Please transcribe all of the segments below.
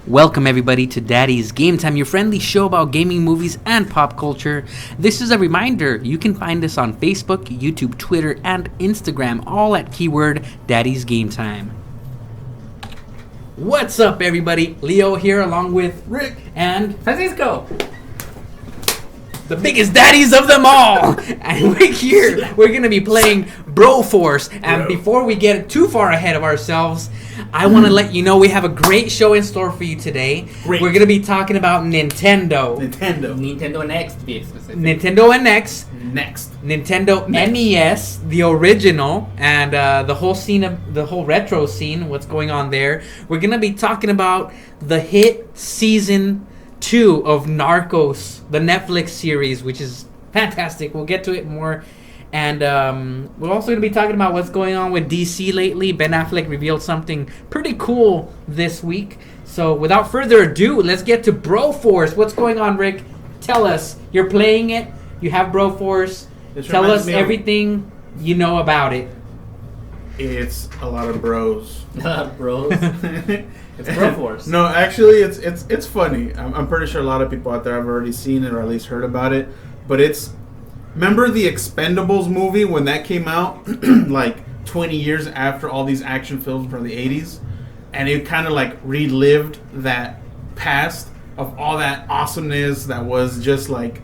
Welcome everybody to Daddy's Game Time, your friendly show about gaming, movies, and pop culture. This is a reminder, you can find us on Facebook, YouTube, Twitter, and Instagram, all at keyword Daddy's Game Time. What's up everybody? Leo here along with Rick and Francisco, the biggest daddies of them all. And we're going to be playing BroForce. And before we get too far ahead of ourselves, I want to let you know we have a great show in store for you today. Great. We're going to be talking about Nintendo NX to be specific. Nintendo NX. Nintendo Next. NES, the original, and the whole retro scene, what's going on there. We're going to be talking about the hit season 2 of Narcos, the Netflix series, which is fantastic. We'll get to it more. And we're also going to be talking about what's going on with DC lately. Ben Affleck revealed something pretty cool this week. So without further ado, let's get to BroForce. What's going on, Rick? Tell us. You're playing it. You have BroForce. Tell us everything you know about it. It's a lot of bros. Bros. It's BroForce. No, actually, it's funny. I'm pretty sure a lot of people out there have already seen it or at least heard about it. But it's... Remember the Expendables movie when that came out? Like 20 years after all these action films from the 80s? And it kind of like relived that past of all that awesomeness that was just like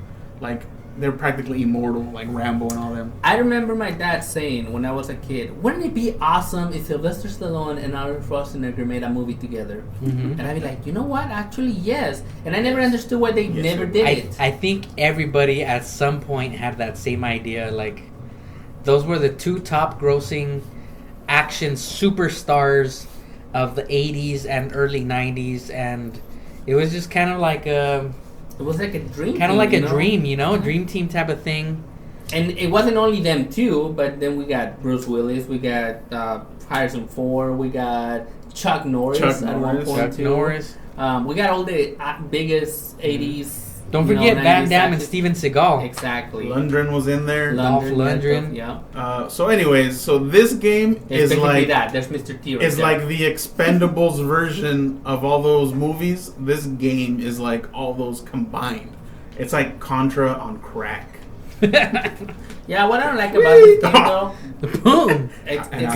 they're practically immortal, like Rambo and all them. I remember my dad saying when I was a kid, wouldn't it be awesome if Sylvester Stallone and Arnold Schwarzenegger made a movie together? Mm-hmm. And I'd be like, you know what? Actually, yes. And I never understood why they never did it. I think everybody at some point had that same idea. Like, those were the two top grossing action superstars of the 80s and early 90s. And it was just kind of like it was like a dream. Kind of like a dream, you know? Dream team type of thing. And it wasn't only them two, but then we got Bruce Willis, we got Harrison Ford, we got Chuck Norris at one point too. We got all the biggest 80s. Don't forget Van Damme and Steven Seagal. Exactly. Lundgren was in there. Dolph Lundgren. Yeah. So anyways, so this game is like... There's Mr. T right It's there. like the Expendables version of all those movies. This game is like all those combined. It's like Contra on crack. Yeah, what I don't like about this game though... Boom! It's how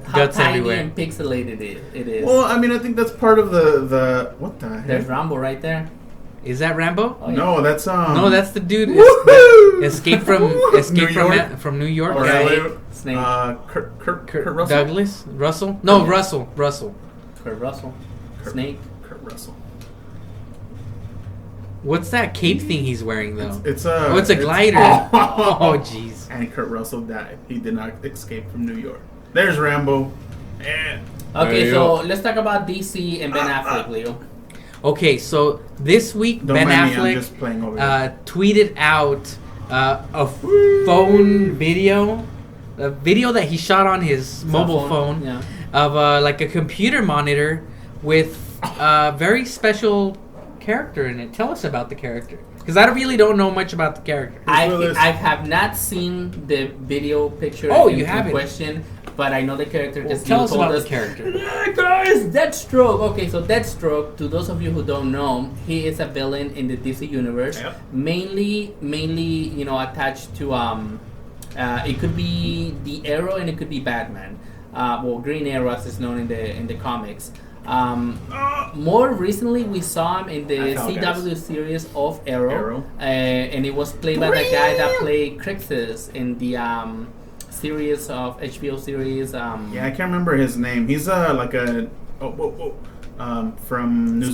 guts tiny everywhere. and pixelated it is. Well, I mean, I think that's part of the what the heck? There's Rambo right there. Is that Rambo? Oh, yeah. No, that's No, that's the dude. Escape from New York. Or Right. Snake. Kurt Russell. Douglas? Russell? No, Russell. Kurt Russell. Snake. Kurt Russell. What's that cape thing he's wearing though? It's a glider. Oh, jeez. And Kurt Russell died. He did not escape from New York. There's Rambo. And Okay, so let's talk about DC and Ben Affleck, Leo. Okay, so this week Don't Ben mind me, I'm Affleck just playing over here. tweeted out a phone video, a video that he shot on his mobile phone Yeah. of like a computer monitor with a very special character in it. Tell us about the character, because I really don't know much about the character. I have not seen the video picture. You haven't? Question, but I know the character because tell us told about us, the character. Guys, Deathstroke. Okay, so Deathstroke, to those of you who don't know, he is a villain in the DC universe. Yep. Mainly, attached to it could be the Arrow and it could be Batman. Green Arrow as is known in the comics. More recently, we saw him in the CW series of Arrow. And it was played by the guy that played Crixus in the series of HBO series. Yeah, I can't remember his name. He's from New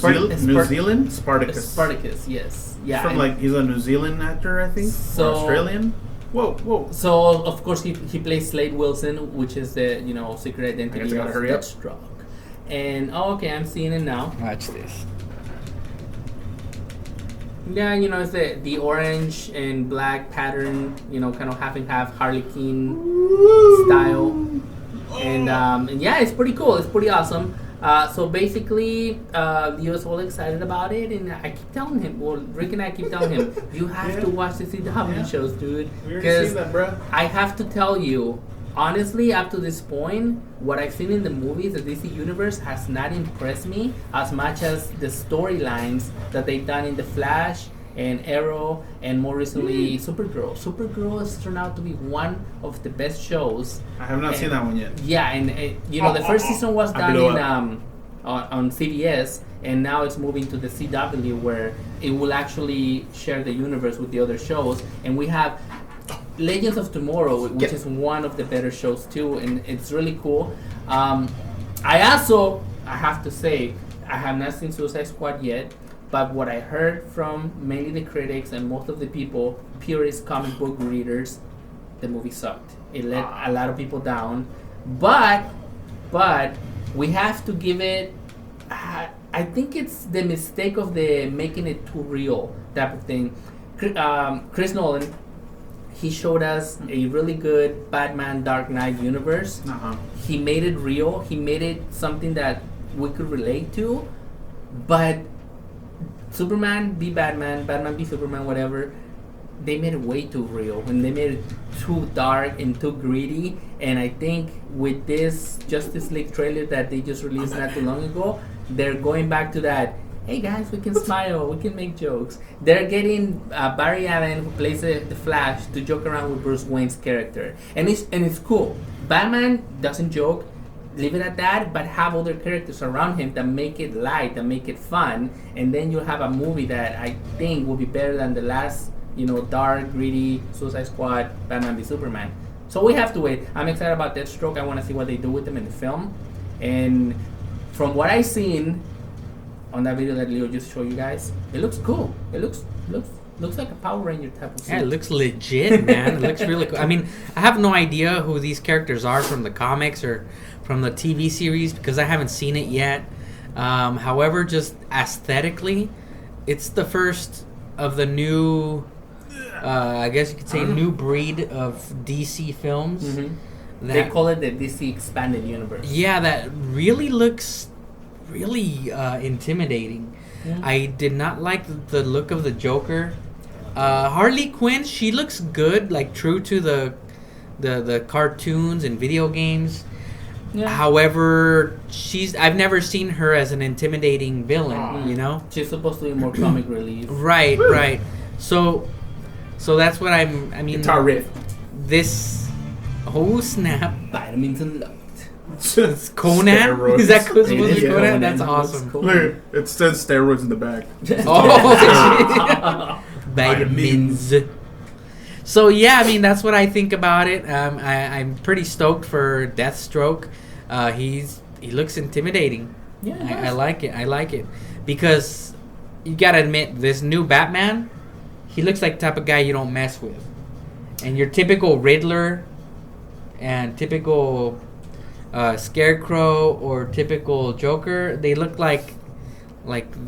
Zealand. Spartacus, yes, yeah. He's a New Zealand actor, I think. So, or Australian. Whoa. So of course he plays Slade Wilson, which is the secret identity of Deathstroke. And I'm seeing it now. Watch this. Yeah, it's the orange and black pattern, kind of half Harley Quinn style. And yeah, it's pretty cool. It's pretty awesome. So basically, Leo was all excited about it, and I keep telling him, Rick and I keep telling him, you have to watch the CW shows, dude. We already seen that, bro. I have to tell you, honestly, up to this point, what I've seen in the movies, the DC universe, has not impressed me as much as the storylines that they've done in The Flash and Arrow, and more recently Supergirl. Supergirl has turned out to be one of the best shows. I have not seen that one yet. Yeah, and the first season was I done blew in on CBS, and now it's moving to the CW, where it will actually share the universe with the other shows, and we have Legends of Tomorrow, which is one of the better shows too, and it's really cool. I have to say, I have not seen Suicide Squad yet, but what I heard from mainly the critics and most of the people, purist comic book readers, the movie sucked. It let a lot of people down, but we have to give it. I think it's the mistake of the making it too real type of thing. Chris Nolan, he showed us a really good Batman Dark Knight universe. He made it real. He made it something that we could relate to. But Superman be Batman, Batman be Superman, whatever, they made it way too real. And they made it too dark and too greedy. And I think with this Justice League trailer that they just released not too long ago, they're going back to that. Hey guys, we can smile, we can make jokes. They're getting Barry Allen, who plays the Flash, to joke around with Bruce Wayne's character, and it's cool. Batman doesn't joke, leave it at that, but have other characters around him that make it light, that make it fun, and then you'll have a movie that I think will be better than the last, dark, greedy Suicide Squad, Batman v Superman. So we have to wait. I'm excited about Deathstroke. I want to see what they do with him in the film, and from what I've seen on that video that Leo just showed you guys, it looks cool. It looks like a Power Ranger type of suit. Yeah, it looks legit, man. It looks really cool. I mean, I have no idea who these characters are from the comics or from the TV series because I haven't seen it yet. However, just aesthetically, it's the first of the new, I guess you could say, new breed of DC films. Mm-hmm. They call it the DC Expanded Universe. Yeah, that really looks really intimidating. Yeah. I did not like the look of the Joker. Harley Quinn, she looks good, like true to the cartoons and video games. Yeah. However, I've never seen her as an intimidating villain, She's supposed to be more comic relief. Right. So that's what I mean. Guitar riff. This, oh snap. Vitamins unlocked. It's Conan? Steroids. Is that supposed to be Conan? That's awesome. Look, it says steroids in the back. Oh, vitamins. So yeah, I mean that's what I think about it. I'm pretty stoked for Deathstroke. He looks intimidating. Yeah, I like it because you gotta admit this new Batman, he looks like the type of guy you don't mess with. And your typical Riddler and typical Scarecrow or typical Joker, they look like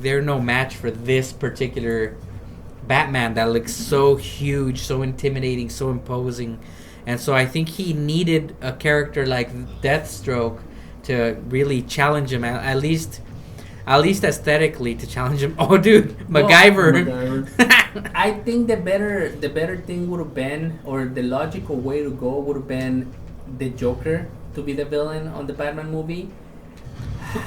they're no match for this particular Batman that looks so huge, so intimidating, so imposing. And so I think he needed a character like Deathstroke to really challenge him, at least aesthetically to challenge him. Oh dude, MacGyver. I think the better thing would have been, or the logical way to go would have been the Joker to be the villain on the Batman movie.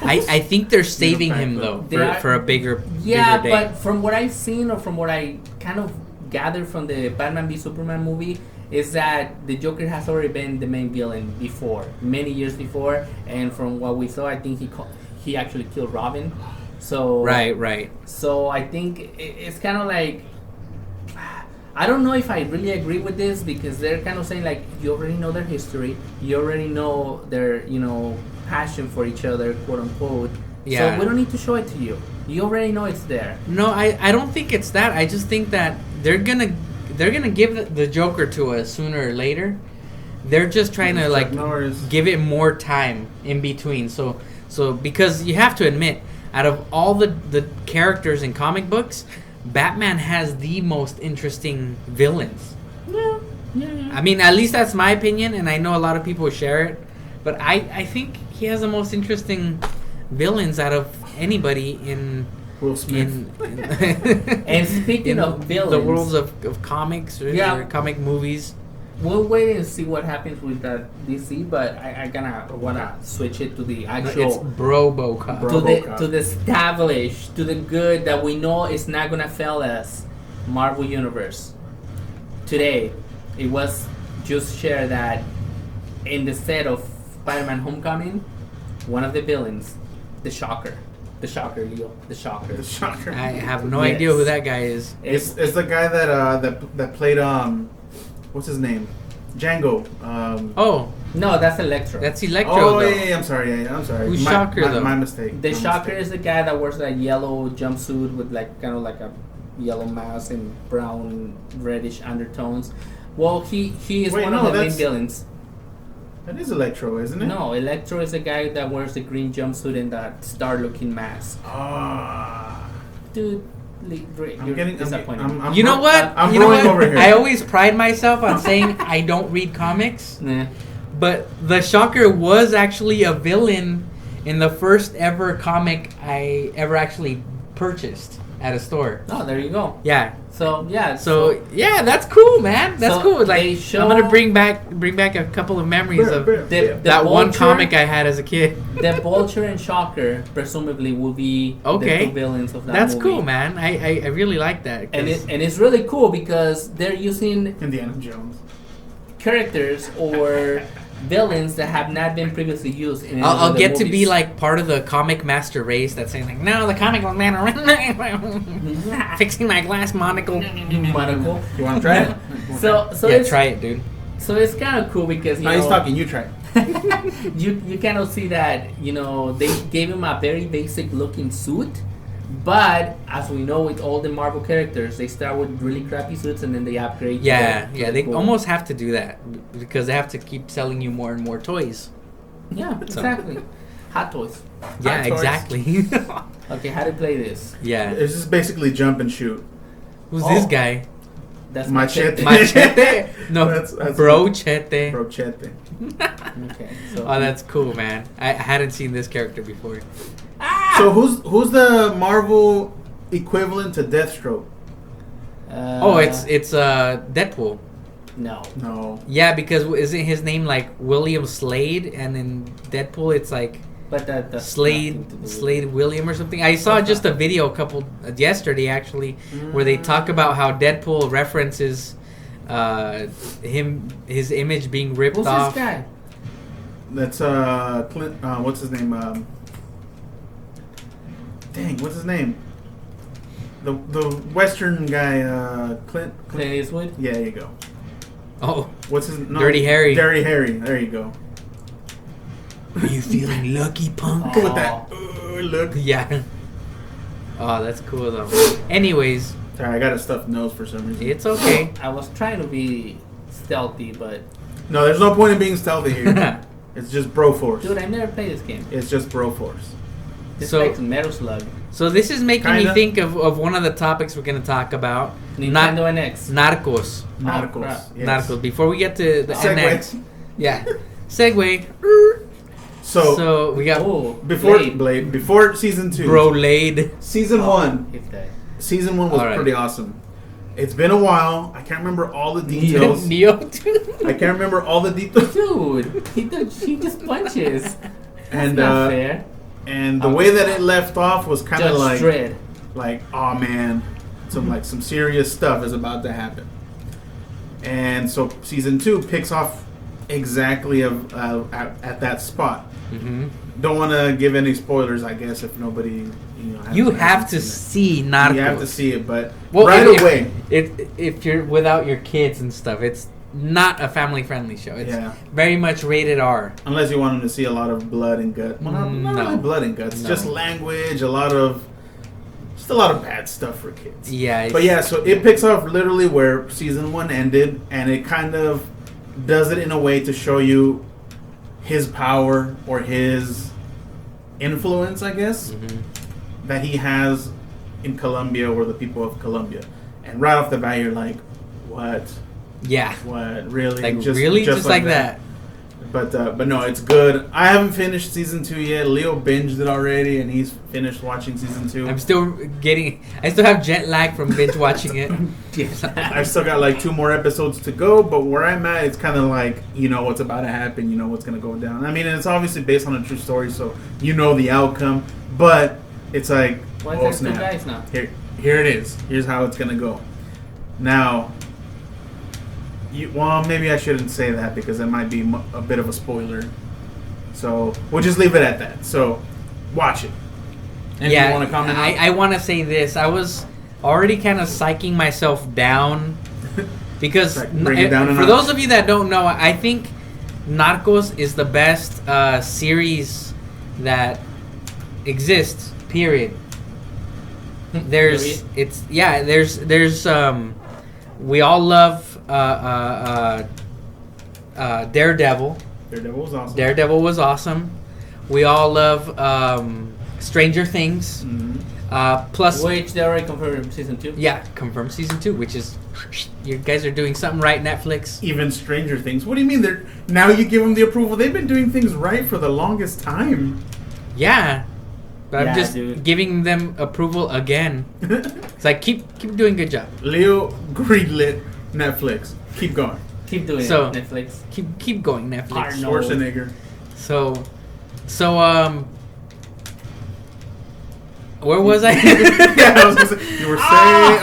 I think they're saving him though for a bigger day. But from what I've seen, or from what I kind of gathered from the Batman v Superman movie, is that the Joker has already been the main villain before, many years before, and from what we saw, I think he actually killed Robin. So right. So I think it's kind of like, I don't know if I really agree with this, because they're kind of saying like, you already know their history, you already know their passion for each other, quote unquote. Yeah. So we don't need to show it to you. You already know it's there. No, I don't think it's that. I just think that they're gonna give the Joker to us sooner or later. They're just trying to give it more time in between. So because you have to admit, out of all the characters in comic books, Batman has the most interesting villains. Yeah. I mean, at least that's my opinion, and I know a lot of people share it. But I think he has the most interesting villains out of anybody in Will Smith. And speaking of villains, the worlds of comics or comic movies. we'll wait and see what happens with that DC, but I wanna switch it to the It's actual Brobocop. to the established, to the good that we know is not gonna fail us, Marvel Universe. Today, it was just shared that in the set of Spider-Man: Homecoming, one of the villains, the Shocker, Leo, the Shocker. The Shocker. I have no Yes. idea who that guy is. It's the guy that played what's his name? Django. Oh, No, that's Electro. that's Electro. Oh though. yeah, I'm sorry. I'm sorry. Who's Shocker, though? My mistake. The My Shocker mistake. is the guy that wears that yellow jumpsuit with like kind of like a yellow mask and brown reddish undertones. Well, he is Wait, one no, of the main that's- villains. That is Electro, isn't it? No, Electro is the guy that wears the green jumpsuit and that star-looking mask. Ah. Dude, you're disappointed. You know what? I'm You know rolling what? over here. I always pride myself on saying I don't read comics, Nah. but the Shocker was actually a villain in the first ever comic I ever actually purchased at a store. Oh, there you go. Yeah. So yeah. So yeah, that's cool, man. That's So cool. they Like show- I'm gonna bring back a couple of memories of the that one Vulture- comic I had as a kid. The Vulture and Shocker presumably will be Okay. the two villains of that That's movie. cool, man. I really like that. 'Cause- And it's really cool because they're using Indiana Jones. characters or villains that have not been previously used in any I'll other get to be movies. like part of the comic master race that's saying like, no, the comic was man fixing my glass monocle. Monocle. You want to try it? So Yeah, it's try it, dude. so it's kind of cool because you No, know he's talking. You try it. you kind of see that they gave him a very basic looking suit, but as we know with all the Marvel characters, they start with really crappy suits and then they upgrade. to Yeah, the- yeah, to they the cool. almost have to do that because they have to keep selling you more and more toys. Yeah, exactly. Hot toys. Yeah, toys. exactly. Okay, how to play this? yeah. It's just basically jump and shoot. Who's Oh. this guy? That's Machete. Machete? No, That's Brochete. Brochete. Okay, so Oh, that's cool, man. I hadn't seen this character before. So who's the Marvel equivalent to Deathstroke? Oh, it's Deadpool. no. No. Yeah, because isn't his name like William Slade, and in Deadpool it's like But that's nothing to do with Slade William or something. I saw just a video yesterday actually where they talk about how Deadpool references his image being ripped Who's off. this guy? That's Clint. What's his name? Dang, what's his name? The Western guy, Clint. Clint Eastwood? Yeah, there you go. Oh, What's his? No, Dirty Harry. Dirty Harry. There you go. are you feeling lucky, punk? With that. Look. Yeah. Oh, that's cool though. Anyways, Sorry, I got a stuffed nose for some reason. it's okay. I was trying to be stealthy, but No, there's no point in being stealthy here. It's just BroForce. dude, I never played this game. It's just BroForce. It's So- like Metal Slug. So this is making me Kinda. think of one of the topics we're gonna talk about. Nintendo NX. Narcos. Narcos. crap. Yes. Narcos. Before we get to the Segue. NX. Yeah. Segue. So, we got Oh, before Blade. before season 2, Brolade. season Oh, 1, if that. season 1 was All right. pretty awesome. It's been a while. I can't remember all the details. Neo. I can't remember all the details. Dude, he just punches. That's And not fair. and the way that it left off was kind of Judge like Dredd. oh man, some serious stuff is about to happen. And so season 2 picks off exactly at that spot. Hmm. Don't want to give any spoilers, I guess, if nobody You hasn't have to seen see Narcos. it. You have to see it, but Well, right if- away. If you're without your kids and stuff, it's not a family-friendly show. It's Yeah. very much rated R. Unless you want them to see a lot of blood and guts. Well, not No. really blood and guts. No. Just language, a lot of bad stuff for kids. Yeah. But yeah, so it picks off literally where season 1 ended, and it kind of does it in a way to show you his power or his influence, I guess, Mhm. that he has in Colombia or the people of Colombia. And right off the bat, you're like, what? Yeah. What? Really? Like really, just like that. But no, it's good. I haven't finished season 2 yet. Leo binged it already, and he's finished watching season 2. I still have jet lag from binge watching it. I've still got like 2 more episodes to go, but where I'm at, it's kind of like, you know what's about to happen, you know what's going to go down. I mean, it's obviously based on a true story, so you know the outcome, but it's like, oh snap. Guys now? Here it is. Here's how it's going to go. Now, well, maybe I shouldn't say that because it might be a bit of a spoiler. So we'll just leave it at that. So watch it. And yeah, you want to comment? I want to say this. I was already kind of psyching myself down because bring it down for those of you that don't know, I think Narcos is the best series that exists. Period. There's we all love Daredevil. Daredevil was awesome. We all love Stranger Things. Mm-hmm. Plus, which they already confirmed season 2. Yeah, confirmed season 2, which is you guys are doing something right, Netflix. Even Stranger Things. What do you mean? Now you give them the approval? They've been doing things right for the longest time. Yeah. But I'm just giving them approval again. It's like keep doing a good job. Leo greenlit Netflix. Keep going. Keep doing it, Netflix. Keep going, Netflix. Schwarzenegger. So where was I? Yeah, I was gonna say, you were saying,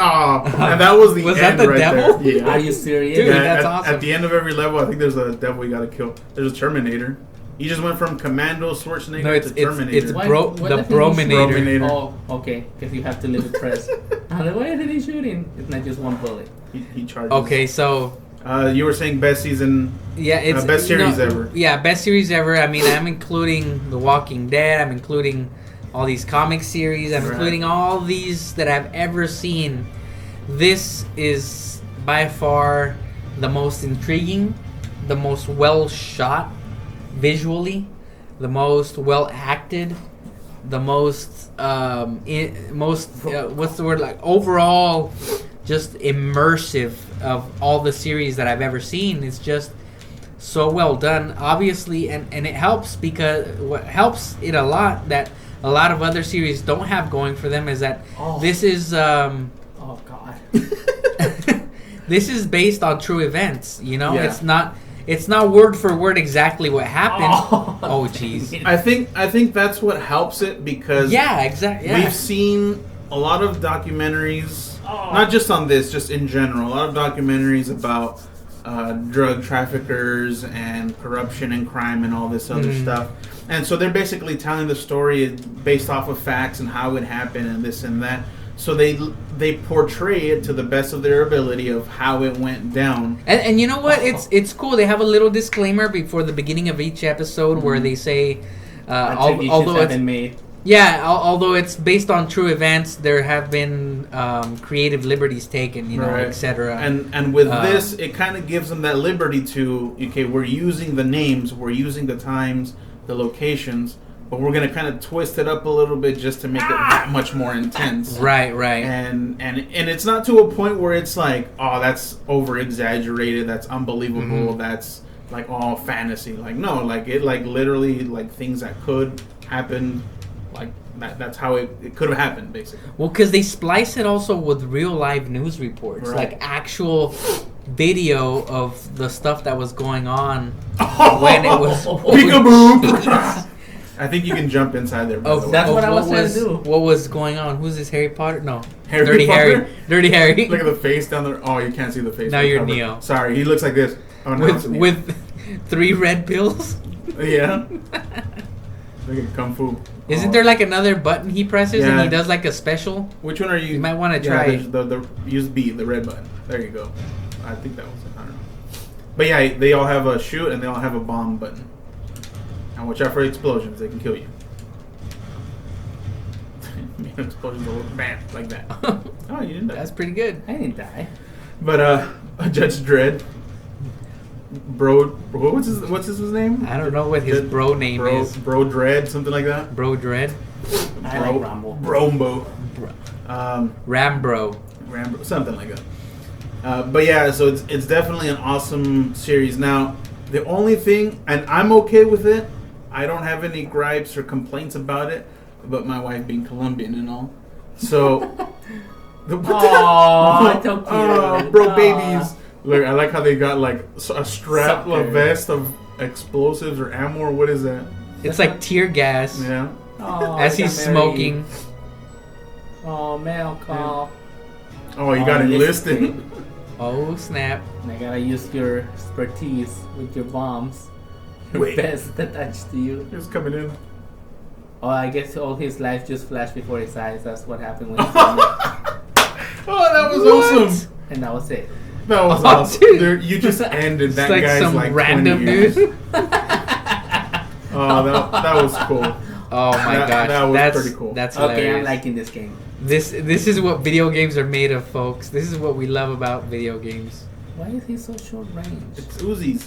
and that was the was end that the right devil? There. Yeah. Are you serious? Dude, that's awesome. At the end of every level, I think there's a devil you gotta kill. There's a Terminator. You just went from Commando Schwarzenegger to Terminator. It's the Brominator. Oh, okay. Because you have to live with press. Why is he shooting? It's not just one bullet. He charges. Okay, so you were saying best season. Yeah, it's best series ever. Yeah, best series ever. I mean, I'm including The Walking Dead. I'm including all these comic series. I'm including all these that I've ever seen. This is by far the most intriguing, the most well shot visually, the most well acted, the most what's the word, like overall just immersive of all the series that I've ever seen. It's just so well done, obviously, and it helps because what helps it a lot that a lot of other series don't have going for them is that this is oh god this is based on true events, you know. It's not word for word exactly what happened. Oh jeez. I think that's what helps it because exactly. We've seen a lot of documentaries, not just on this, just in general, a lot of documentaries about drug traffickers and corruption and crime and all this other stuff. And so they're basically telling the story based off of facts and how it happened and this and that. So they portray it to the best of their ability of how it went down. And you know what? It's cool. They have a little disclaimer before the beginning of each episode where they say, although it's made. Yeah, although it's based on true events, there have been creative liberties taken, etc. And with this, it kind of gives them that liberty to, okay, we're using the names, we're using the times, the locations, but we're going to kind of twist it up a little bit just to make it that much more intense. Right. And it's not to a point where it's like, oh, that's over-exaggerated, that's unbelievable, that's like all fantasy. Like, no, like it like literally like things that could happen. Like that's how it could have happened, basically. Well, because they splice it also with real live news reports, like actual video of the stuff that was going on when it was. Peekaboo! I think you can jump inside there. That's what I was trying to do. What was going on? Who's this, Harry Potter? No, Dirty Harry. Dirty Harry. Look at the face down there. Oh, you can't see the face. Now you're Neo. Sorry, he looks like this. Oh, no, with 3 red pills. Yeah. Look at Kung Fu. Isn't there like another button he presses and he does like a special? Which one are you? You might want to try. Use B, the red button. There you go. I think that was it. I don't know. But yeah, they all have a shoot and they all have a bomb button. And watch out for explosions; they can kill you. Explosions will bam like that. Oh, you didn't die. That's pretty good. I didn't die. But Judge Dredd. Bro, what's his name? I don't know what his bro name is. Bro Dredd, something like that. Bro Dredd. I like Rambo. Brombo. Rambro, something like that. But yeah, so it's definitely an awesome series. Now, The only thing, and I'm okay with it. I don't have any gripes or complaints about it. But my wife being Colombian and all, so. Oh, so cute. Bro, babies. Look, I like how they got like a strap, Sucker. a vest of explosives or ammo. Or what is that? It's like tear gas Yeah. Oh, as he's smoking. Oh, mail call. Oh, you got enlisted. Oh snap! And I gotta use your expertise with your bombs. Your Wait. best attached to you. He's coming in. Oh, I guess all his life just flashed before his eyes. That's what happened when he Oh, that was What? awesome. and that was it. That was Oh, awesome. dude. There, you just ended It's that like guy's some like random 20 years. dude. Oh, that was cool. Oh my gosh, that was that's pretty cool. That's Okay, hilarious. I'm liking this game. This is what video games are made of, folks. This is what we love about video games. Why is he so short range? It's Uzis.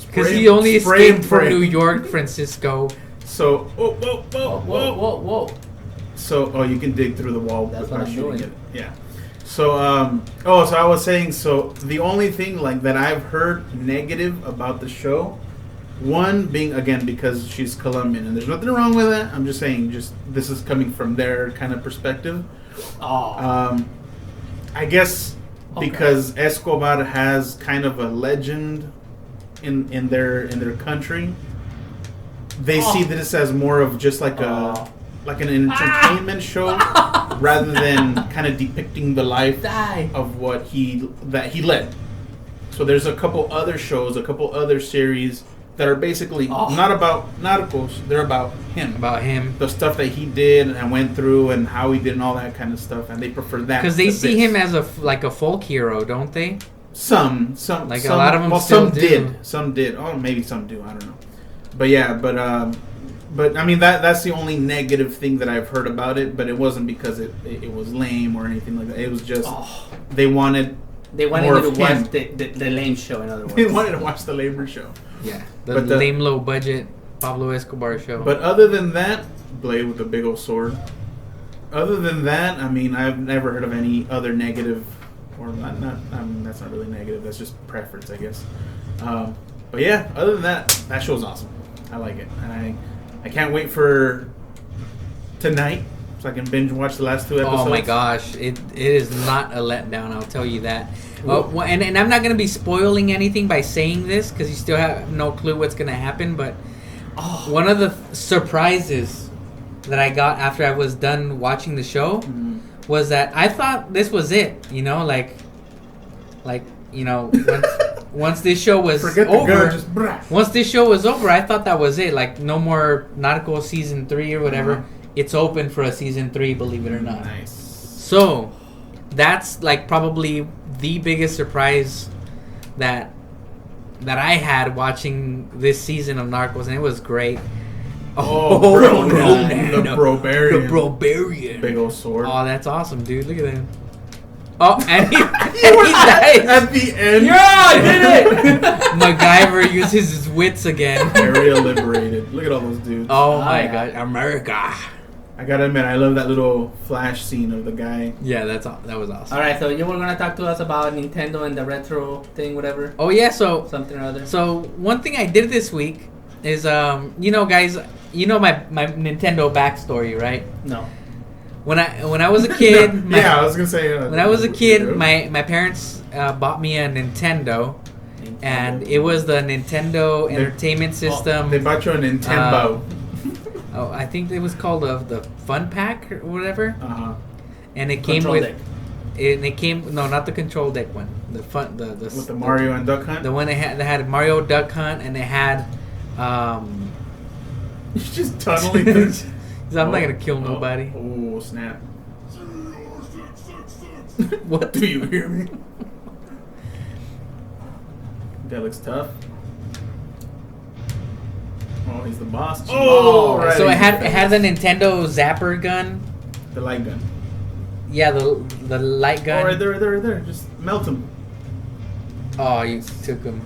Because Spray he only spray and escaped from pray. New York, Francisco. So, whoa. Whoa. So, you can dig through the wall. That's without what I'm shooting doing. it. Yeah. So, so I was saying, so the only thing like that I've heard negative about the show, one being again because she's Colombian, and there's nothing wrong with that. I'm just saying, this is coming from their kind of perspective. Oh. I guess Okay. because Escobar has kind of a legend in their country, they see this as more of just like an entertainment show rather than kind of depicting the life Die. of what he led. So there's a couple other shows, a couple other series that are basically not about Narcos, they're about him. About him. The stuff that he did and went through and how he did and all that kind of stuff, and they prefer that. Because they to see this. him as a folk hero, don't they? Some Like, some, a lot of them well, still some do. did, some did. Oh, maybe some do. I don't know. But yeah, but I mean that's the only negative thing that I've heard about it. But it wasn't because it was lame or anything like that. It was just they wanted They wanted more you of to watch him. the lame show, in other words. They wanted to watch the labor show. Yeah. But The the- lame low budget Pablo Escobar show. But other than that, Blade with a big old sword. Other than that, I mean, I've never heard of any other negative, or not. I mean, that's not really negative. That's just preference, I guess. But yeah, other than that, that show's awesome. I like it, and I can't wait for tonight so I can binge watch the last two episodes. Oh my gosh, it is not a letdown. I'll tell you that. And I'm not gonna be spoiling anything by saying this because you still have no clue what's gonna happen. But one of the surprises that I got after I was done watching the show was that I thought this was it. You know, like once this show was Forget the over. gun, just brah. Once this show was over, I thought that was it. Like, no more Narcos season 3 or whatever. Uh-huh. It's open for a season 3, believe it or not. Nice. So, that's like probably the biggest surprise that I had watching this season of Narcos, and it was great. Oh, bro, no, the no. Brobarian. The Brobarian. Big old sword. Oh, that's awesome, dude. Look at him. Oh, and he dies. At the end. Yeah, I did it! MacGyver uses his wits again. Area liberated. Look at all those dudes. Oh my yeah. god, America. I gotta admit, I love that little flash scene of the guy. Yeah, that was awesome. Alright, so you were gonna talk to us about Nintendo and the retro thing, whatever. Oh yeah, so Something or other. one thing I did this week is guys, you know my Nintendo backstory, right? No. When I was a kid, Yeah, I was gonna say. when I was a kid, my parents bought me a Nintendo, and it was the Nintendo Entertainment System. They bought you a Nintendo. Oh, I think it was called the Fun Pack or whatever, and it came Control with. deck. It came no, not the control deck one. The fun the With the Mario and Duck Hunt. The one that had Mario Duck Hunt, and it had. You're just tunneling this. I'm not gonna kill nobody. Oh, snap. What? Do you hear me? That looks tough. Oh, he's the boss. Oh, right. so it had the Nintendo Zapper gun. the light gun. Yeah, the light gun. Oh, right there. Just melt him. Oh, you took him.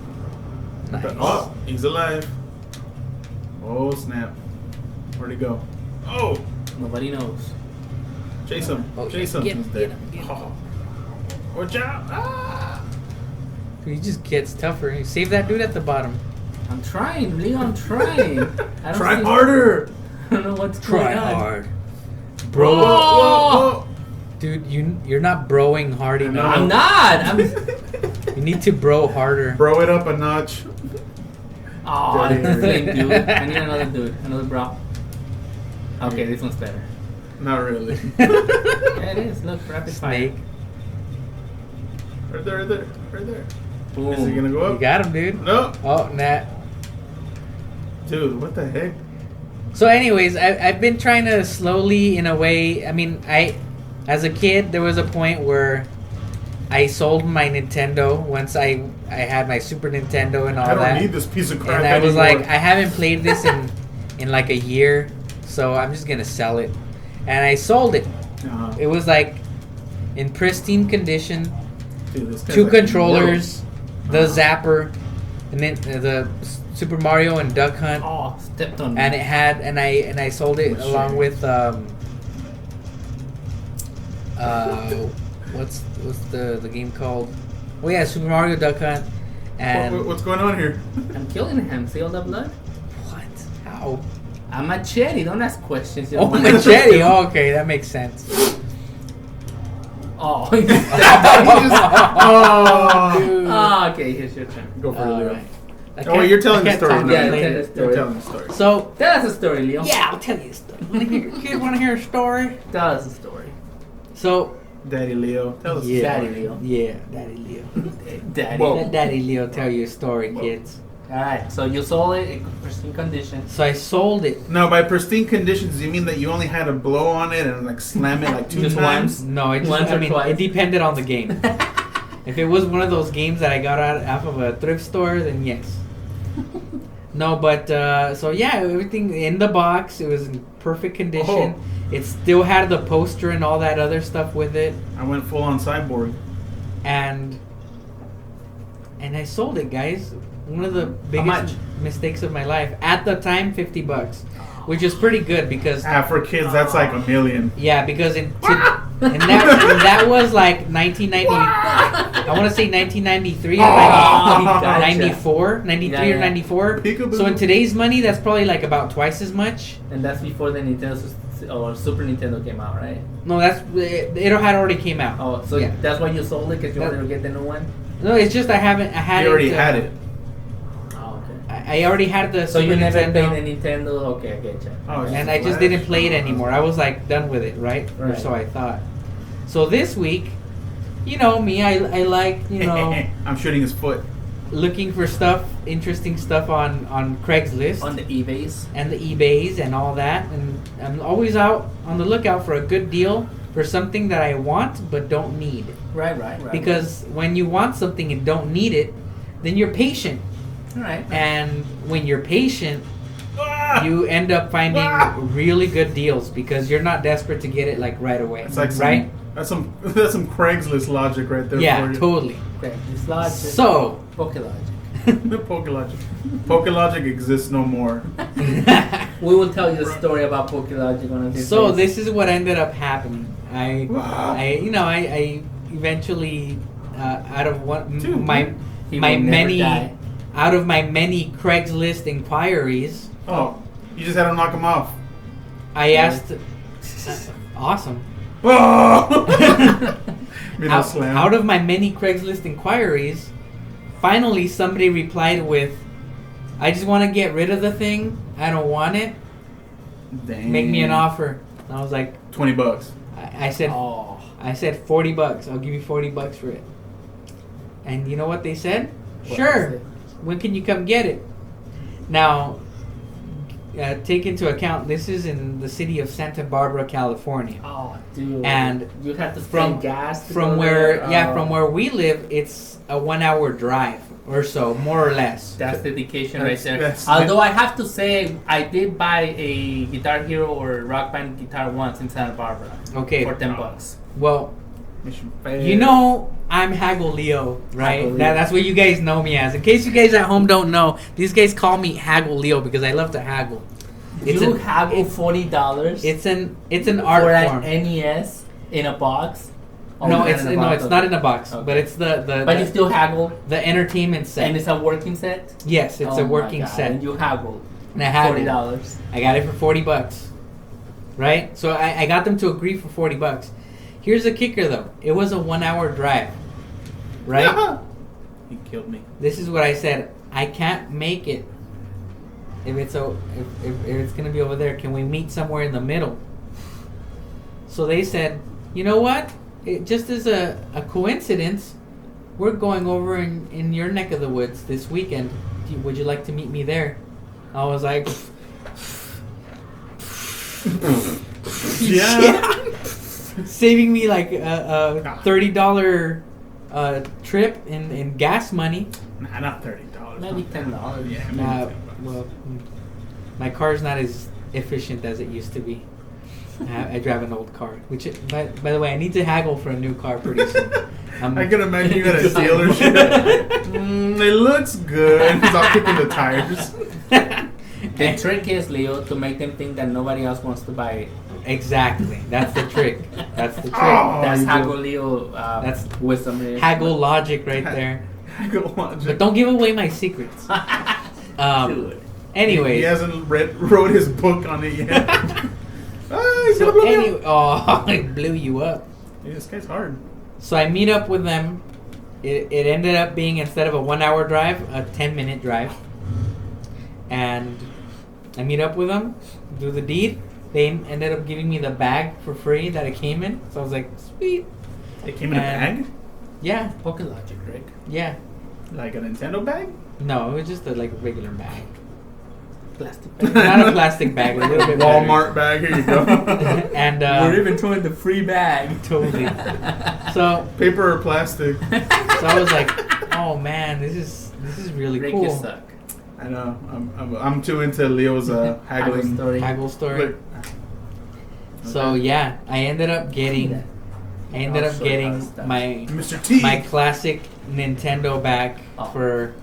Nice. Oh, he's alive. Oh, snap. Where'd he go? Oh, Nobody knows. chase him. Oh, Chase him. get him, He's get dead. him, get him. Oh. Watch out. Ah. He just gets tougher. Save that dude at the bottom. I'm trying, Leo. I'm trying. I don't Try see- harder. I don't know what's Try going on. hard. Bro. Oh! Dude, you're not broing hard know. enough. I'm not. I'm. You need to bro harder. Bro it up a notch. Oh, Dirty. it's the same dude. I need another dude. Another bro. Okay, this one's better. Not really. Yeah, it is. Look, rapid Snake. Right there, right there, right there. Boom. Is he gonna go You up? got him, dude. No. Oh, Nat. Dude, what the heck? So, anyways, I've been trying to slowly, in a way. I mean, as a kid, there was a point where I sold my Nintendo once I had my Super Nintendo and all I don't that. need this piece of crap And I was anymore. like, I haven't played this in like a year, so I'm just gonna sell it. And I sold it. Uh-huh. It was like in pristine condition. Dude, this guy's 2 like controllers, the Uh-huh. zapper, and then the Super Mario and Duck Hunt. Oh, stepped on me. And it had, and I sold it Machine. along with what's the game called? Oh yeah, Super Mario Duck Hunt. And What's going on here? I'm killing him. See all the blood? what? How? I'm machete. Don't ask questions. You Oh, don't wanna- machete. Oh, okay, that makes sense. Oh. Oh. Dude. Oh, okay, here's your turn. Go for it, Leo. Alright. I Oh, wait, you're telling the can't story talk now. Yeah, later. tell the story. You're telling the story. So Tell us a story, Leo. yeah, I'll tell you a story. Kid, want to hear a story? Tell us a story. So Daddy Leo, tell us. yeah, Daddy Leo. yeah, Daddy Leo. Daddy. Whoa. Let Daddy Leo tell you a story, kids. Alright, so you sold it in pristine condition. So I sold it. No, by pristine conditions, do you mean that you only had to blow on it and like slam it like 2 Just times? No, it just, Once I or mean, twice? it depended on the game. If it was one of those games that I got off of a thrift store, then yes. No, but so yeah, everything in the box. It was in perfect condition. Oh. It still had the poster and all that other stuff with it, I went full on cyborg. and I sold it, guys. One of the much? biggest mistakes of my life at the time, $50, which is pretty good because For kids, that's like $1 million. yeah, because and that was like 1990. I want to say 1993 or Gotcha. 94, 93 Yeah, or yeah. 94. Peekaboo. So in today's money, that's probably like about twice as much. And that's before the Nintendo or Super Nintendo came out, right? No, it had already came out. Oh, so Yeah. that's why you sold it, because you wanted to get the new one? No, it's just I had He already it. had it. Oh, okay. I already had the So Super you never Nintendo, played the Nintendo? Okay, I get you. Oh, it's and I just Flash. didn't play it anymore. I was like done with it, right? Or Right. so I thought. So this week, you know me, I like, you know, I'm shooting his foot. looking for stuff, interesting stuff on Craigslist On the eBays? and the eBays and all that, and I'm always out on the lookout for a good deal for something that I want but don't need. Right. Because when you want something and don't need it, then you're patient, Alright. and when you're patient, you end up finding really good deals because you're not desperate to get it like right away. It's like right? That's some Craigslist logic right there. Yeah, for you. totally. Okay, it's logic. So, Pokelogic. Pokelogic. Pokelogic exists no more. We will tell you a story about Pokelogic one of these so days. this is what ended up happening. I eventually out of one Dude, my He my will never many die. out of my many Craigslist inquiries, Oh, you just had to knock him off. I asked. Awesome. Middle slam. Out of my many Craigslist inquiries, finally somebody replied with, "I just want to get rid of the thing. I don't want it. Dang. Make me an offer." And I was like, $20. I said, Oh. I said $40. I'll give you $40 for it. And you know what they said? What Sure. is it? When can you come get it? Now, take into account this is in the city of Santa Barbara, California. Oh, dude. And you have to from spend gas to from go where there? yeah Oh. from where we live, it's a 1 hour drive or so, more or less. That's dedication right there. That's- Although I have to say, I did buy a Guitar Hero or Rock Band guitar once in Santa Barbara. Okay. For $10. Well, Mission failed. you know I'm Haggle Leo, right? Haggle Leo. That's what you guys know me as. In case you guys at home don't know, these guys call me Haggle Leo because I love to haggle. You haggle $40 It's an for art an form. NES in a box. Oh, No, not it's in a no, box, it's okay. not in a box, Okay. but it's But the you still haggle, the entertainment set. and it's a working set. Yes, it's Oh a my working God, set. And you haggle. And I haggled. $40. I got it for $40, right? So I got them to agree for $40. Here's the kicker, though. It was a 1-hour drive, right? He killed me. This is what I said. I can't make it. If it's if it's gonna be over there, can we meet somewhere in the middle? So they said, you know what? It just as a coincidence, we're going over in your neck of the woods this weekend. Would you like to meet me there? I was like, Yeah. saving me like a $30 trip in gas money. Nah, not $30. Maybe $10. Yeah, maybe Uh, $10. well, my car's not as efficient as it used to be. I drive an old car, which, by the way, I need to haggle for a new car pretty soon. I can imagine you at a dealership. It looks good. He's all kicking the tires. The trick is, Leo, to make them think that nobody else wants to buy it. Exactly. That's the trick. That's the trick. Oh, That's you haggle do. Leo. That's wisdom. Is. Haggle logic right there. Go on, But don't give away my secrets. Dude. Anyway. He hasn't wrote his book on it yet. He's gonna So blow me up. anyway, oh, it blew you up. Hey, this guy's hard. So I meet up with them. It ended up being, instead of a 1-hour drive, a 10-minute drive. And I meet up with them, do the deed. They ended up giving me the bag for free that it came in. So I was like, sweet. It came in a And- bag? Yeah, Pocket logic, Rick. yeah. Like a Nintendo bag? No, it was just a regular bag. Plastic bag. Not a plastic bag, a little bit better. Walmart bag, here you go. And We're even throwing the free bag. totally. So Paper or plastic? I was like, oh man, this is really Rick, you cool. suck. I know. I'm too into Leo's haggling. story. Haggle story. Look. So yeah, I ended up getting I'll show you how getting it's done. my Mr. T. classic Nintendo back Oh. for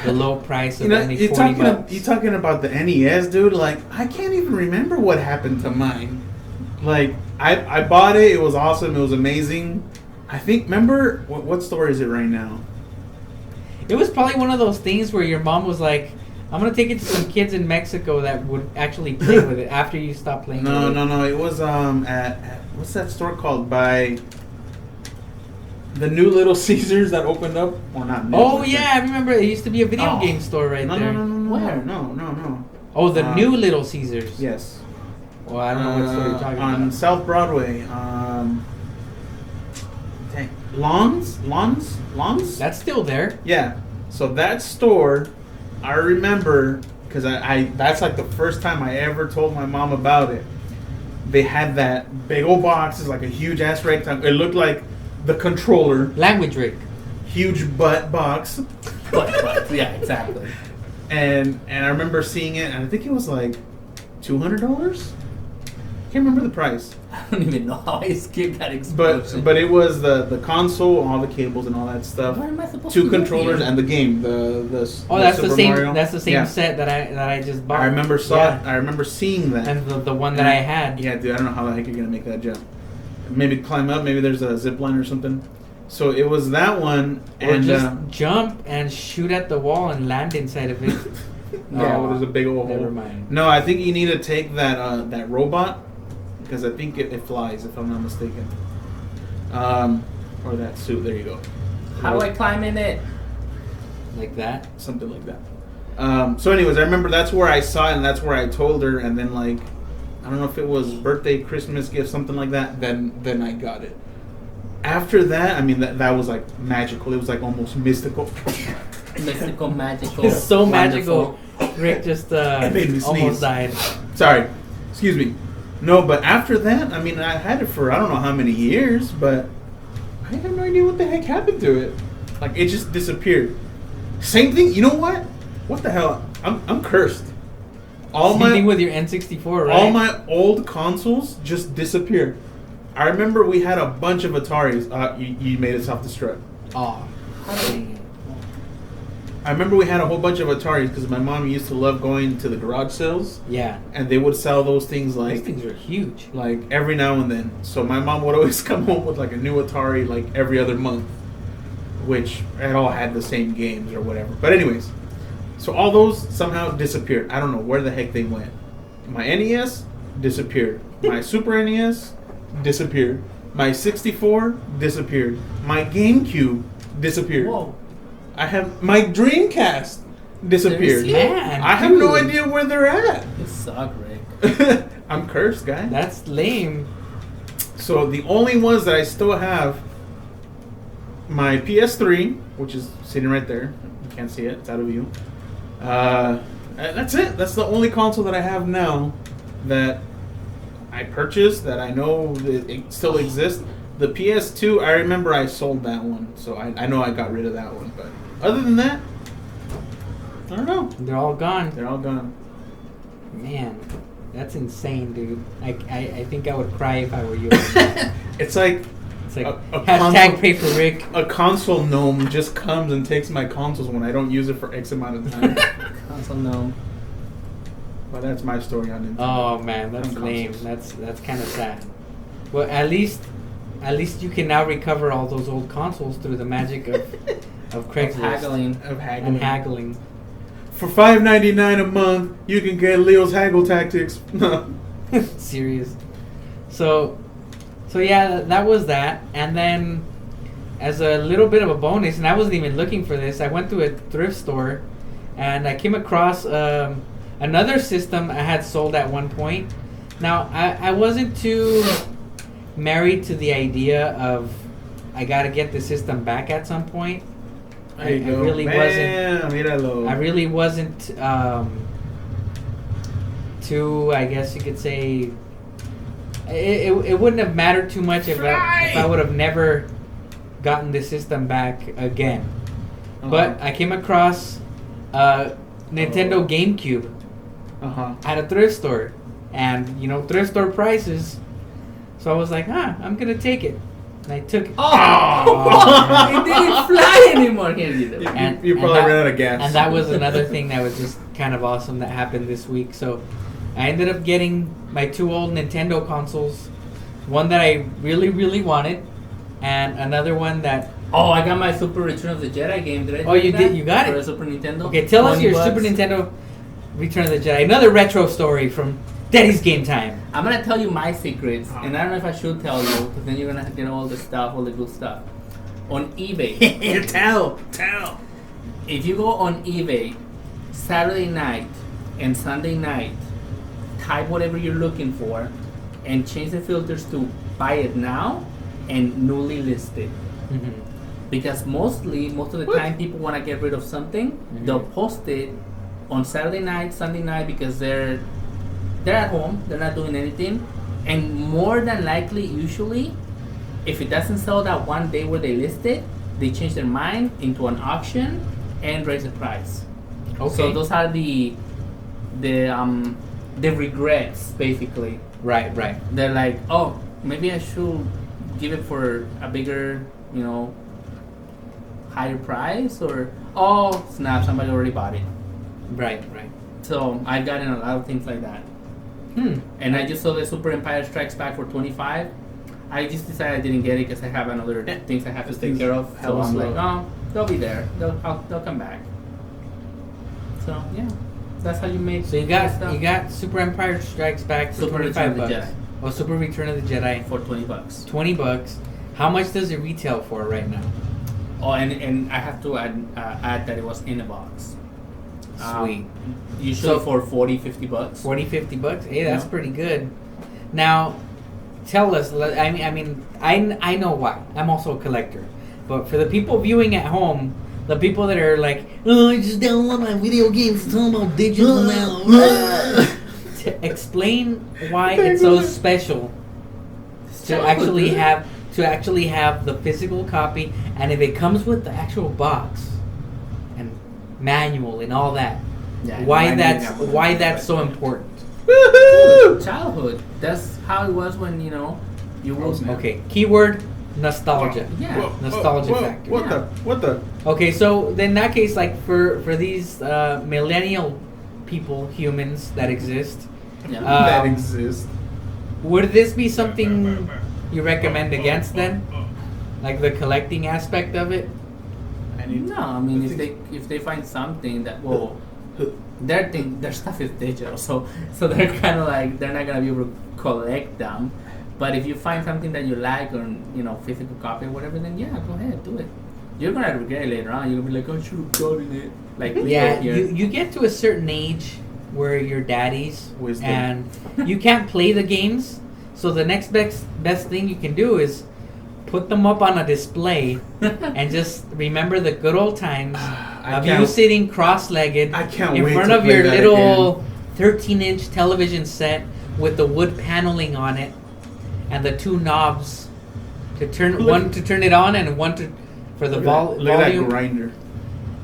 the low price of You know, only you're $40. talking about the NES, dude. Like, I can't even remember what happened to mine. Like, I bought it. It was awesome. It was amazing. I think. Remember what store is it right now? It was probably one of those things where your mom was like, I'm gonna take it to some kids in Mexico that would actually play with it after you stop playing with it. No. It was at what's that store called? By the new Little Caesars that opened up, or not? New, Oh but yeah, I remember it used to be a video Oh. game store right No, there. no. Where? No. Oh, the new Little Caesars. Yes. Well, I don't know what store you're talking on about. South Broadway. Dang, Lawns. That's still there. Yeah. So that store, I remember because I that's like the first time I ever told my mom about it. They had that big old box. It's like a huge ass rectangle. It looked like the controller. Language Rick. Huge butt box. But, yeah, exactly. And I remember seeing it, and I think it was like $200. Can't remember the price. I don't even know how I skipped that explosion. But it was the console, all the cables, and all that stuff. Where am I supposed Two to go controllers here? and the game. Oh, the that's the Super same. Mario. That's the same Yeah. set that I just bought. I remember I remember seeing that. And the one that I had. Yeah, dude. I don't know how the heck you're gonna make that jump. Maybe climb up. Maybe there's a zip line or something. So it was that one, Or and just jump and shoot at the wall and land inside of it. yeah, Oh, well, there's a big old never hole. mind. No, I think you need to take that robot because I think it flies if I'm not mistaken. Or that suit. There you go. How do I climb in it? Like that. Something like that. So, anyways, I remember that's where I saw it, and that's where I told her, and then like, I don't know if it was birthday, Christmas gift, something like that. Then I got it. After that, I mean that was like magical. It was like almost mystical. Mystical, magical. It's so wonderful. magical. Rick just It made me sneeze. almost died. Sorry, excuse me. No, but after that, I mean, I had it for I don't know how many years, but I have no idea what the heck happened to it. Like it just disappeared. Same thing. You know what? What the hell? I'm cursed. Same thing with your N64, right? All my old consoles just disappeared. I remember we had a bunch of Ataris. You made it self-destruct. Oh, dang it. I remember we had a whole bunch of Ataris because my mom used to love going to the garage sales. Yeah. And they would sell those things Those like things are huge. like every now and then. So my mom would always come home with like a new Atari like every other month, which it all had the same games or whatever. But anyways, so all those somehow disappeared. I don't know where the heck they went. My NES disappeared. My Super NES disappeared. My 64 disappeared. My GameCube disappeared. Whoa. I have my Dreamcast disappeared. Man, I have no idea where they're at. You suck, Rick. I'm cursed, guy. That's lame. So the only ones that I still have, my PS3, which is sitting right there. You can't see it; it's out of view. That's it. That's the only console that I have now that I purchased that I know that it still exists. The PS2, I remember I sold that one, so I know I got rid of that one. But other than that, I don't know. They're all gone. They're all gone. Man, that's insane, dude. I think I would cry if I were you. It's like It's like a hashtag console- pay for Rick. a console gnome just comes and takes my consoles when I don't use it for X amount of time. Console gnome. But that's my story on Nintendo. Oh man, that's On lame. consoles. That's kind of sad. Well, at least you can now recover all those old consoles through the magic of Craigslist Haggling. Of haggling. and haggling. For $5.99 a month, you can get Leo's haggle tactics. Serious. So yeah, that was that. And then, as a little bit of a bonus, and I wasn't even looking for this, I went to a thrift store, and I came across another system I had sold at one point. Now, I wasn't too married to the idea of I gotta get the system back at some point. There you go. really Bam, míralo. I really wasn't too, I guess you could say, it wouldn't have mattered too much if I would have never gotten the system back again. Uh-huh. But I came across Nintendo GameCube Uh-huh. at a thrift store, and thrift store prices. So I was like, I'm gonna take it, and I took it. Oh! It didn't fly anymore. Here you go. You probably ran out of gas. And that was another thing that was just kind of awesome that happened this week. So I ended up getting my two old Nintendo consoles, one that I really, really wanted, and another one that. Oh, I got my Super Return of the Jedi game. Did I? Oh, you that? did? You got For it? a Super Nintendo. Okay, tell us your $20. Super Nintendo Return of the Jedi. Another retro story from Daddy's Game Time. I'm gonna tell you my secrets, and I don't know if I should tell you, because then you're gonna get all the stuff, all the good stuff. On eBay. Tell. If you go on eBay, Saturday night and Sunday night, type whatever you're looking for, and change the filters to buy it now and newly listed. Mm-hmm. Because most of the time people want to get rid of something, they'll post it on Saturday night, Sunday night, because they're at home, they're not doing anything, and more than likely, usually, if it doesn't sell that one day where they list it, they change their mind into an auction and raise the price. Okay. So those are the regrets, basically. Right. They're like, oh, maybe I should give it for a bigger, higher price, or oh snap, somebody already bought it. Right. So I've gotten a lot of things like that. And I just saw the Super Empire Strikes Back for $25. I just decided I didn't get it because I have another things I have to take care of. So hella I'm slow. like, oh, they'll be there. They'll come back. So yeah, that's how you make. So you got Super Empire Strikes Back for Super Return $25. of the Jedi. Oh, Super Return of the Jedi for $20. $20. How much does it retail for right now? Oh, and I have to add that it was in a box. Sweet. Usually So- for $40-50. $40-50. Hey, that's Yeah. pretty good. Now, tell us. I know why. I'm also a collector, but for the people viewing at home, the people that are like, oh, I just download my video games. It's all about digital now. To explain why it's so special to actually have the physical copy, and if it comes with the actual box and manual and all that, Yeah, why that's so important. Woohoo! Childhood. That's how it was when you was Yeah. Okay, keyword Nostalgia. Yeah. Nostalgia factor. What the? Okay, so in that case, like for these millennial people, humans that exist, Yeah. That exists. would this be something you recommend against then? Like the collecting aspect of it? No, I mean if they find something that their stuff is digital, so they're kind of like they're not gonna be able to collect them. But if you find something that you like or physical copy or whatever, then yeah, go ahead, do it. You're gonna regret it later on. You're gonna be like, I should have gotten it. Like Yeah, here. you get to a certain age where you're daddies Wisdom. and you can't play the games. So the next best thing you can do is put them up on a display and just remember the good old times of you sitting cross-legged I can't in wait front to of play your that little 13-inch television set with the wood paneling on it and the two knobs to turn one to turn it on and one for the Look at that volume. grinder.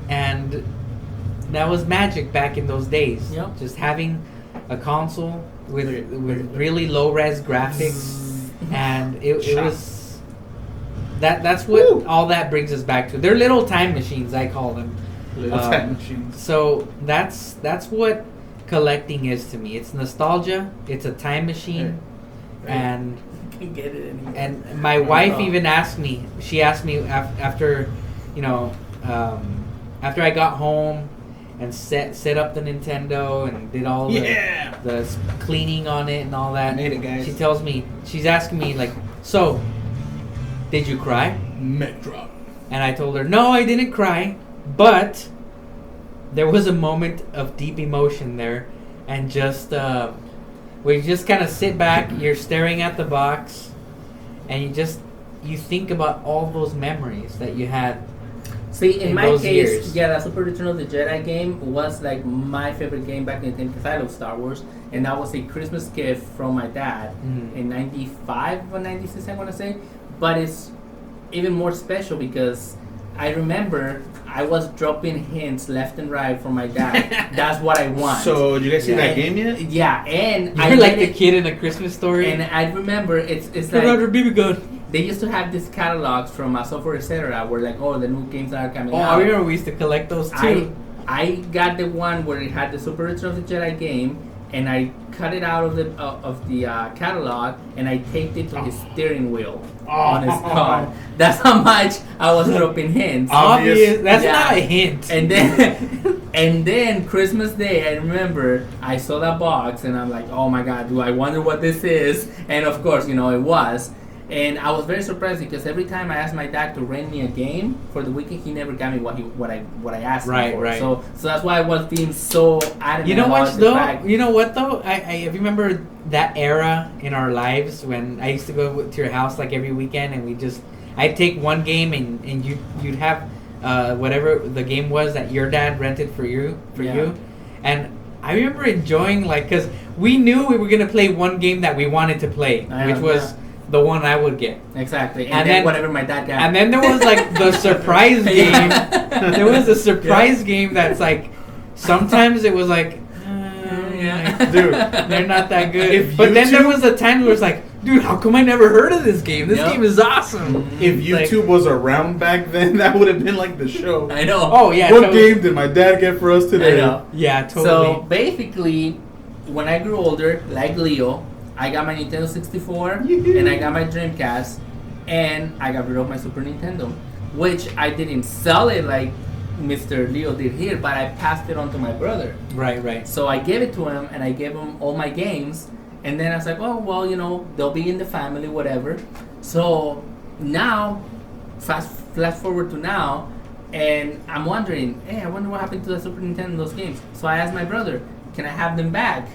And that was magic back in those days. Yep. Just having a console with really low res graphics, and it was that's what Woo. all that brings us back to. They're little time machines, I call them. Little time machines. So that's what collecting is to me. It's nostalgia. It's a time machine, and You can get it anywhere. and my wife even asked me. She asked me after, after I got home and set up the Nintendo and did all the cleaning on it and all that. Made it, guys. She tells me, she's asking me like, so, did you cry? Metro. And I told her, no, I didn't cry, but there was a moment of deep emotion there, and just where you just kind of sit back, you're staring at the box, and you think about all those memories that you had. See, in my those case, years. the Super Return of the Jedi game was like my favorite game back in the day because I love Star Wars, and that was a Christmas gift from my dad in '95 or '96, I want to say. But it's even more special because I remember I was dropping hints left and right from my dad. That's what I want. So, did you guys see that And- game yet? Yeah, and You're like the kid in a Christmas story. And I remember it's Like, like BB gun. they used to have these catalogs from Software Etc. where like, the new games that are coming Oh, out. I remember we used to collect those too. I got the one where it had the Super Return of the Jedi game, and I cut it out of the catalog, and I taped it to his steering wheel on his car. That's how much I was dropping hints. Obvious. That's Yeah. not a hint. And then, and then Christmas Day, I remember I saw that box, and I'm like, oh my God, do I wonder what this is? And of course, it was. And I was very surprised because every time I asked my dad to rent me a game for the weekend, he never got me what I asked him for. Right. So that's why I was being so adamant. You know about what the though? fact- You know what though? I remember that era in our lives when I used to go to your house like every weekend, and I'd take one game and you'd have whatever the game was that your dad rented for you, and I remember enjoying because we knew we were gonna play one game that we wanted to play, which was the one I would get. Exactly. And And, then- then whatever my dad got. And then there was the surprise game. Yeah. There was a surprise game that's sometimes it was Yeah. Dude, they're not that good. If But then YouTube- there was a time where it's dude, how come I never heard of this game? This Yep. game is awesome. if Like- YouTube was around back then, that would have been like the show. I know. Oh yeah. What totally. game did my dad get for us I today? know. Yeah, totally. So basically, when I grew older, like Leo, I got my Nintendo 64 Yoo-hoo. and I got my Dreamcast, and I got rid of my Super Nintendo, which I didn't sell it like Mr. Leo did here, but I passed it on to my brother. right. So I gave it to him, and I gave him all my games, and then I was like, oh well, they'll be in the family, whatever. So now, fast forward to now, and I'm wondering, hey, I wonder what happened to the Super Nintendo, those games. So I asked my brother, can I have them back?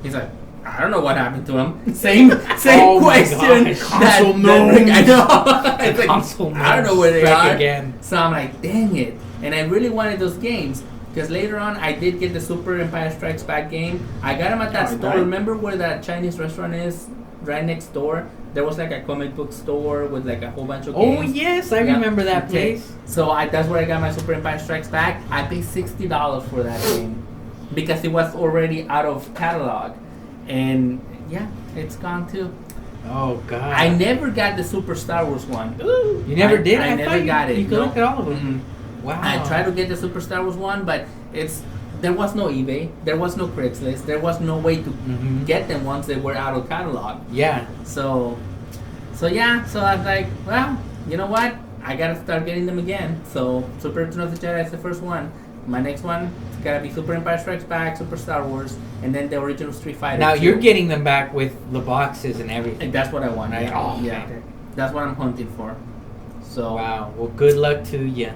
He's like, I don't know what happened to him. Same Oh my question. gosh. Console gnomes. I know. It's like, Console I don't know gnomes where they strike are. again. So I'm like, dang it. And I really wanted those games. Because later on, I did get the Super Empire Strikes Back game. I got them at that store. nice. Remember where that Chinese restaurant is? Right next door. There was a comic book store with a whole bunch of Oh games. yes, I Yeah. remember that Okay. place. So that's where I got my Super Empire Strikes Back. I paid $60 for that game because it was already out of catalog, and yeah, it's gone too. Oh God! I never got the Super Star Wars one. You never did? I never got it. You collected all of them. Mm-hmm. Wow! I tried to get the Super Star Wars one, but there was no eBay, there was no Craigslist, there was no way to get them once they were out of catalog. Yeah. So I was like, well, you know what? I gotta start getting them again. So Super Return of the Jedi is the first one. My next one is gotta be Super Empire Strikes Back, Super Star Wars, and then the original Street Fighter. Now 2. you're getting them back with the boxes and everything. And that's what I want. Right? Oh, yeah, that's what I'm hunting for. So wow. Well, good luck to you.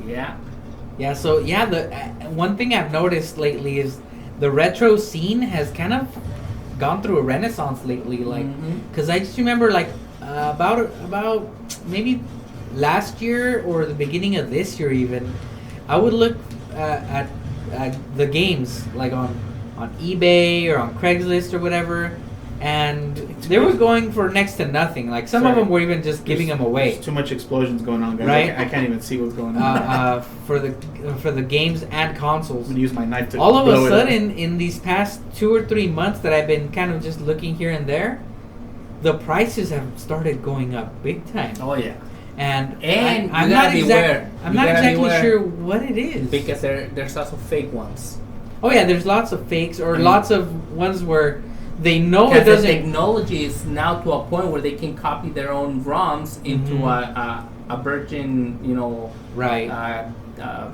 Yeah. Yeah. So yeah, the one thing I've noticed lately is the retro scene has kind of gone through a renaissance lately. Like, because I just remember like about maybe last year or the beginning of this year even, I would look at the games like on eBay or on Craigslist or whatever, and they were going for next to nothing. Like some of them were even just giving them away. There's too much explosions going on, guys. Right? I can't even see what's going on. For the games and consoles. I'm gonna use my knife to All of blow a it sudden, in these past 2 or 3 months that I've been kind of just looking here and there, the prices have started going up big time. Oh yeah. And I'm not exactly sure what it is. Because there's also fake ones. Oh yeah, there's lots of fakes or lots of ones where they know it doesn't. The technology is now to a point where they can copy their own ROMs into a virgin, right.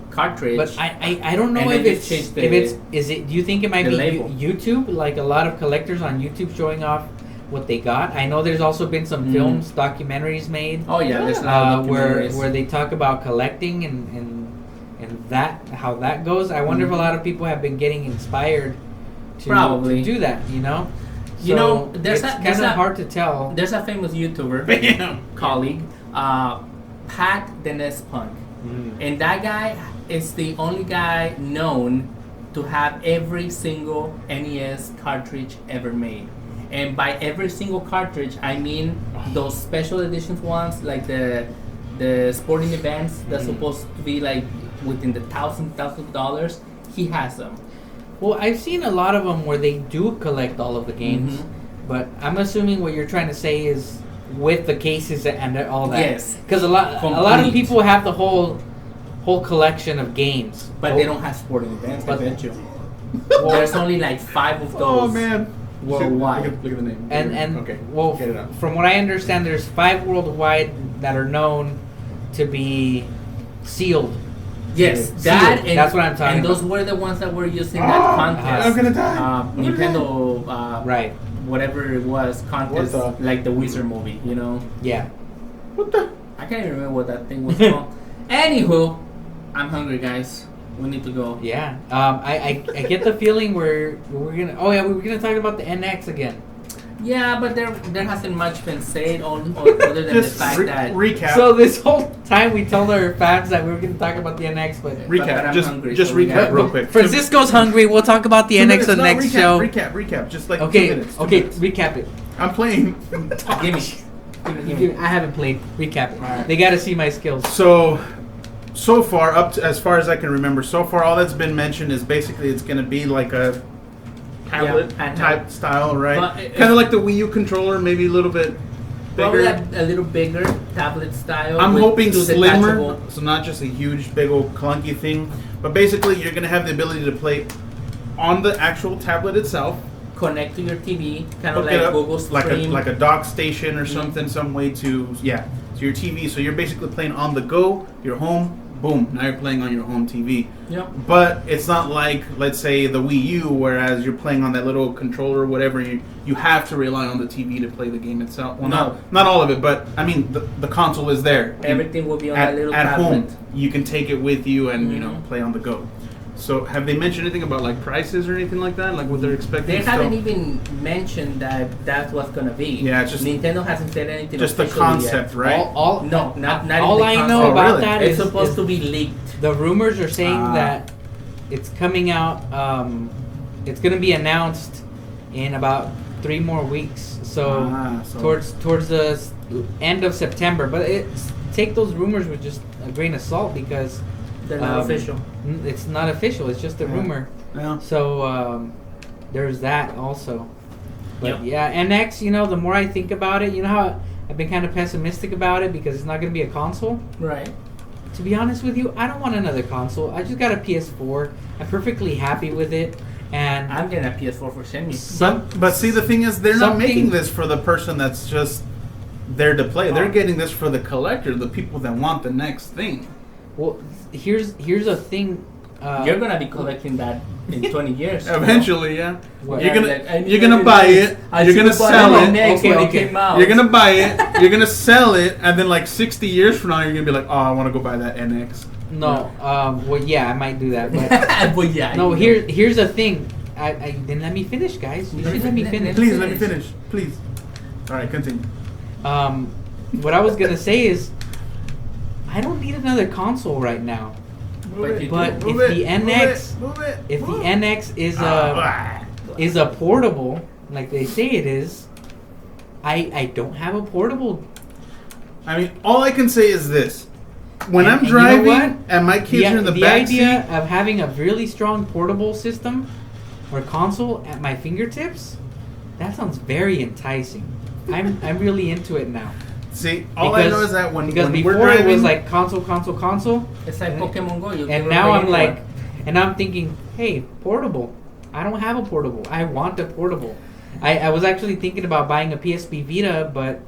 Cartridge. But I don't know if it's do you think it might be YouTube? Like a lot of collectors on YouTube showing off what they got. I know there's also been some films, documentaries made. Oh yeah, there's a lot of documentaries where they talk about collecting and that how that goes. I wonder if a lot of people have been getting inspired to do that. So there's kind of hard to tell. There's a famous YouTuber colleague, Pat the NES Punk, and that guy is the only guy known to have every single NES cartridge ever made. And by every single cartridge, I mean those special editions ones, like the sporting events that's supposed to be like within the thousands of dollars. He has them. Well, I've seen a lot of them where they do collect all of the games, but I'm assuming what you're trying to say is with the cases and all that. Yes. Because a lot of people have the whole collection of games, but they don't have sporting events. I bet you. There's only like 5 of those. Oh man. Worldwide. Look at the name. And okay. Well, Get it out. From what I understand, there's 5 worldwide that are known to be sealed. Yes, that's what I'm talking and about. those were the ones that were used in that contest. I'm gonna die. Nintendo, right? Whatever it was, contest like the Wizard movie. Yeah. What the? I can't even remember what that thing was called. Anywho, I'm hungry, guys. We need to go. Yeah. I get the feeling we're gonna. Oh yeah, we were gonna talk about the NX again. Yeah, but there hasn't much been said other than the fact that recap. So this whole time we told our fans that we were going to talk about the NX, but recap. I'm just hungry, just so recap real quick. Francisco's hungry. We'll talk about the NX on the next show. Recap. Just like 2 minutes. Okay. Recap it. I'm playing. Give me. I haven't played. Recap it. Right. They got to see my skills. So far, as far as I can remember, so far all that's been mentioned is basically it's going to be like a tablet type style, right? Kind of like the Wii U controller, maybe a little bit bigger. Probably a little bigger tablet style. I'm hoping slimmer, detachable. so not just a huge, big old clunky thing. But basically, you're going to have the ability to play on the actual tablet itself. Connect to your TV, kind of Hook it like up, Google Stream. like a dock station or something, some way to your TV. So you're basically playing on the go. You're home. Boom! Now you're playing on your home TV. Yep. But it's not like, let's say, the Wii U, whereas you're playing on that little controller or whatever. You have to rely on the TV to play the game itself. Well, not all of it, but I mean the console is there. Everything will be on that little tablet. At home. You can take it with you and play on the go. So have they mentioned anything about like prices or anything like that? Like what they're expecting? They haven't even mentioned that that's what's gonna be. Yeah, it's just Nintendo hasn't said anything. Just the concept, yet. right? Not all I know about really? that it's is supposed to be leaked. The rumors are saying that it's coming out. It's going to be announced in about 3 more weeks. So towards the end of September. But take those rumors with just a grain of salt because they're not official. It's not official. It's just a rumor. Yeah. So there's that also. But yeah, NX, you know, the more I think about it, you know how I've been kind of pessimistic about it because it's not going to be a console? Right. To be honest with you, I don't want another console. I just got a PS4. I'm perfectly happy with it. And I'm getting a PS4 for Shenmue. But see, the thing is, they're not something- making this for the person that's just there to play. They're Oh. getting this for the collector, the people that want the next thing. well, here's a thing. You're gonna be collecting that in 20 years. Eventually, yeah. What? You're Yeah, gonna like, I you're need gonna it buy next. it. I You're should gonna have bought sell it it. next Okay, when it okay. came out. You're gonna buy it. You're gonna sell it, and then like 60 years from now, you're gonna be like, oh, I want to go buy that NX. No, well, yeah, I might do that. But But yeah. no, you know. here's the thing. I didn't let me finish, guys. You should let me finish. Please let me finish, please. All right, continue. What I was gonna say is, I don't need another console right now. But you But do. if the NX, if the move. NX is a portable, like they say it is, I don't have a portable. I mean, all I can say is this: when And- I'm and you know driving what? and my kids are in the back idea seat, of having a really strong portable system or console at my fingertips, that sounds very enticing. I'm really into it now. see, all I know is that when because we're before driving, it was like console, It's like Pokemon Go. You and can now play I'm anywhere. like, and I'm thinking, hey, portable. I don't have a portable. I want a portable. I was actually thinking about buying a PSP Vita, but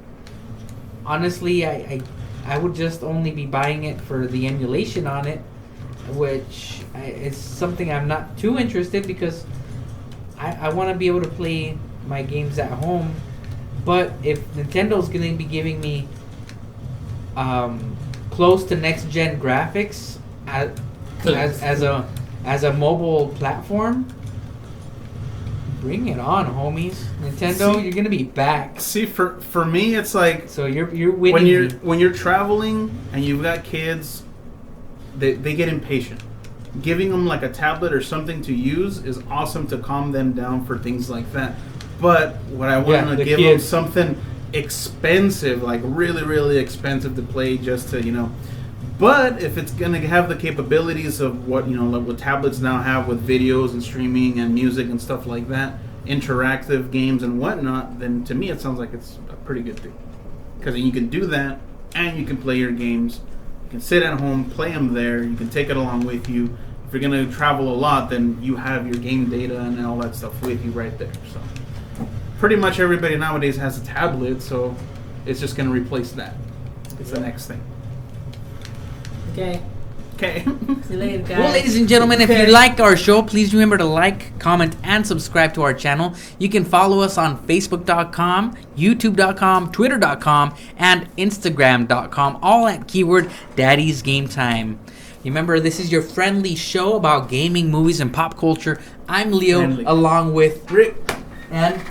honestly, I would just only be buying it for the emulation on it, which is something I'm not too interested because I want to be able to play my games at home. But if Nintendo's going to be giving me close to next gen graphics as a mobile platform, bring it on, homies. Nintendo, See- you're gonna be back. see for me, it's like So you're winning. when you're me. when you're traveling and you've got kids, they get impatient. Giving them like a tablet or something to use is awesome to calm them down for things like that. But what I want Yeah, to the give kids. them something expensive, like really really expensive to play, just to But if it's gonna have the capabilities of what like what tablets now have with videos and streaming and music and stuff like that, interactive games and whatnot, then to me it sounds like it's a pretty good thing. Because you can do that and you can play your games. You can sit at home, play them there. You can take it along with you. If you're gonna travel a lot, then you have your game data and all that stuff with you right there. So pretty much everybody nowadays has a tablet, so it's just gonna replace that. It's the next thing. Okay. Okay. See you later, guys. Well, ladies and gentlemen, if you like our show, please remember to like, comment, and subscribe to our channel. You can follow us on Facebook.com, YouTube.com, Twitter.com, and Instagram.com, all at keyword Daddy's Game Time. Remember, this is your friendly show about gaming, movies, and pop culture. I'm Leo, Friendly. along with Rick. and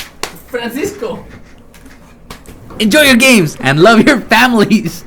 Francisco. enjoy your games and love your families.